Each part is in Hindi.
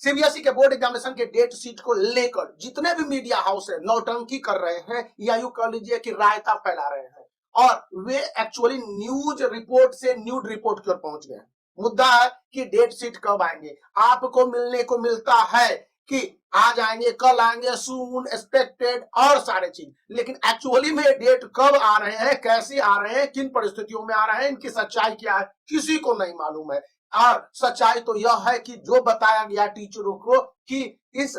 सीबीएसई के बोर्ड एग्जामिनेशन के डेट शीट को लेकर जितने भी मीडिया हाउस है नौटंकी कर रहे हैं या यूं कह लीजिए कि रायता फैला रहे हैं और वे एक्चुअली न्यूज रिपोर्ट से न्यूड रिपोर्ट की ओर पहुंच गए हैं। मुद्दा है कि डेट शीट कब आएंगे। आपको मिलने को मिलता है कि आज आएंगे, कल आएंगे, सून, एक्सपेक्टेड और सारे चीज, लेकिन एक्चुअली में डेट कब आ रहे हैं, कैसे आ रहे हैं, किन परिस्थितियों में आ रहे हैं, इनकी सच्चाई क्या है, किसी को नहीं मालूम है। और सच्चाई तो यह है कि जो बताया गया टीचरों को कि इस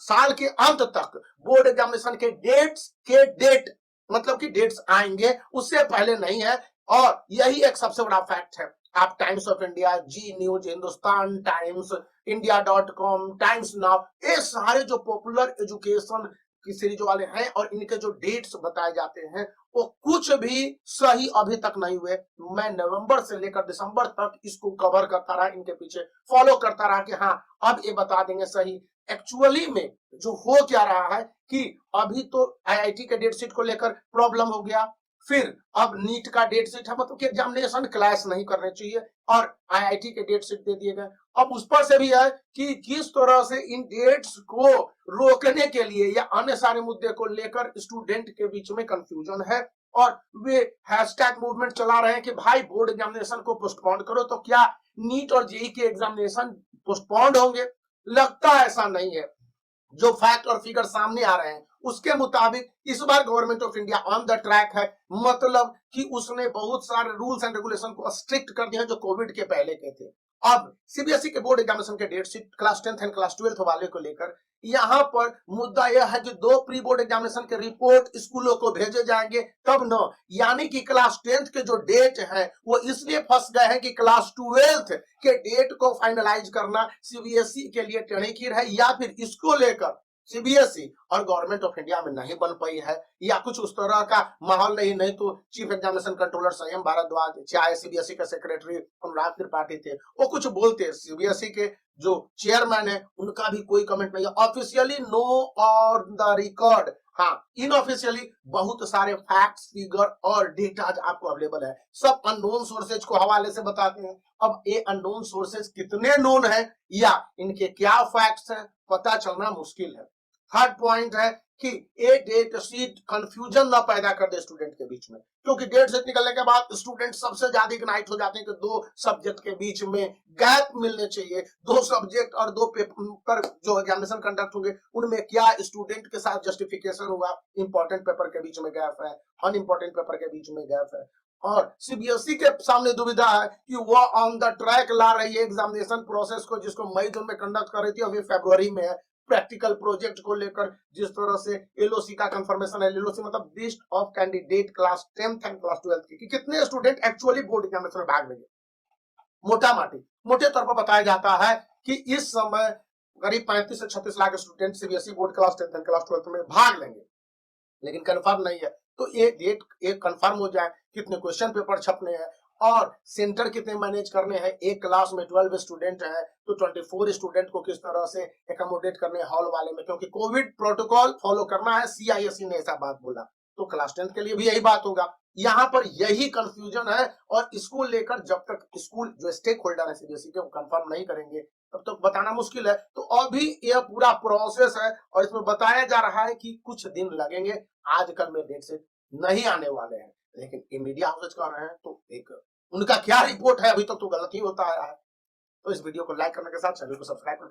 साल के अंत तक बोर्ड एग्जामिनेशन के डेट मतलब कि डेट्स आएंगे, उससे पहले नहीं है। और यही एक सबसे बड़ा फैक्ट है। आप Times of India, Zee News, Hindustan Times, इंडिया.com, टाइम्स नाउ, ये सारे जो पॉपुलर एजुकेशन की सीरीज वाले हैं और इनके जो डेट्स बताए जाते हैं वो कुछ भी सही अभी तक नहीं हुए। मैं नवंबर से लेकर दिसंबर तक इसको कवर करता रहा, इनके पीछे फॉलो करता रहा कि हाँ अब ये बता देंगे सही। एक्चुअली में जो हो क्या रहा है कि अभी तो आईआईटी के डेट शीट को लेकर प्रॉब्लम हो गया, फिर अब नीट का डेट शीट है, मतलब कि एग्जामिनेशन क्लैश नहीं करने चाहिए और आईआईटी के डेट शीट दे दिए गए। अब उस पर से भी है कि किस तरह से इन डेट्स को रोकने के लिए या अन्य सारे मुद्दे को लेकर स्टूडेंट के बीच में कंफ्यूजन है और वे हैशटैग मूवमेंट चला रहे हैं कि भाई बोर्ड एग्जामिनेशन को पोस्टपोन करो। तो क्या नीट और जेईई के एग्जामिनेशन पोस्टपोन होंगे? लगता ऐसा नहीं है। जो फैक्ट और फिगर सामने आ रहे हैं उसके मुताबिक इस बार government of India on the track है, मतलब कि उसने बहुत सारे रूल्स एंड रेगुलेशन को स्ट्रिक्ट कर दिया जो कोविड के पहले के थे। अब सीबीएसई के बोर्ड एग्जामिनेशन के date sheet class 10th and class 12th वाले को लेकर यहां पर मुद्दा यह है कि 2 प्री बोर्ड एग्जामिनेशन के रिपोर्ट स्कूलों को भेजे जाएंगे तब न, यानी कि क्लास 10th के जो डेट है वो इसलिए फंस गए हैं कि क्लास 12th के डेट को फाइनलाइज करना सीबीएसई के लिए टेढ़ी खीर है, या फिर इसको लेकर सीबीएसई और गवर्नमेंट ऑफ इंडिया में नहीं बन पाई है या कुछ उस तरह का माहौल नहीं तो चीफ एग्जामिनेशन कंट्रोलर संयम भारद्वाज, चाहे सीबीएसई के सेक्रेटरी अनुराग त्रिपाठी थे, वो कुछ बोलते, सीबीएसई के जो चेयरमैन है उनका भी कोई कमेंट नहीं है। Officially know on the record, हाँ इनऑफिशियली बहुत सारे फैक्ट्स, फिगर और डेटा आपको अवेलेबल है, सब अननोन सोर्सेज को हवाले से बताते हैं। अब ये अननोन सोर्सेज कितने नोन है या इनके क्या फैक्ट्स हैं पता चलना मुश्किल है। थर्ड पॉइंट है कि ये डेट शीट कंफ्यूजन ना पैदा कर दे स्टूडेंट के बीच में, क्योंकि डेट शीट निकलने के बाद स्टूडेंट सबसे ज्यादा इग्नाइट हो जाते हैं कि 2 सब्जेक्ट के बीच में गैप मिलने चाहिए। 2 सब्जेक्ट और 2 पेपर जो एग्जामिनेशन कंडक्ट होंगे उनमें क्या स्टूडेंट के साथ जस्टिफिकेशन होगा, इंपॉर्टेंट पेपर के बीच में गैप है, अनइंपॉर्टेंट पेपर के बीच में गैप है। और सीबीएसई के सामने दुविधा है कि वह ऑन द ट्रैक ला रही है एग्जामिनेशन प्रोसेस को, जिसको मई जून में कंडक्ट कर रही थी, अभी फरवरी में है। प्रैक्टिकल प्रोजेक्ट को लेकर जिस तरह से एलओसी का कंफर्मेशन है, एलओसी मतलब list of candidate class 10th and class 12th की, कि कितने स्टूडेंट एक्चुअली बोर्ड एग्जामिनेशन में भाग लेंगे। मोटे तौर पर बताया जाता है कि इस समय करीब 35 से 36 lakh student CBSE board class 10th and class 12th में भाग लेंगे, लेकिन कंफर्म नहीं है। तो ये डेट एक कंफर्म हो जाए, कितने क्वेश्चन पेपर छपने हैं और सेंटर कितने मैनेज करने हैं, एक क्लास में 12 स्टूडेंट है तो 24 स्टूडेंट को किस तरह से एकोमोडेट करने हॉल वाले में, क्योंकि कोविड प्रोटोकॉल फॉलो करना है, सीआईएससी ने ऐसा बात बोला, तो क्लास 10th के लिए भी यही बात होगा। यहाँ पर यही कंफ्यूजन है और इसको लेकर जब तक स्कूल जो स्टेक होल्डर है सीबीएसई के वो कंफर्म नहीं करेंगे तब तक बताना मुश्किल है। तो अभी यह पूरा प्रोसेस है और इसमें बताया जा रहा है कि कुछ दिन लगेंगे, आजकल में डेट से नहीं आने वाले हैं, लेकिन ये मीडिया हाउसेज कर रहे हैं तो एक उनका क्या रिपोर्ट है, अभी तक तो गलत ही होता आया है। तो इस वीडियो को लाइक करने के साथ चैनल को सब्सक्राइब करके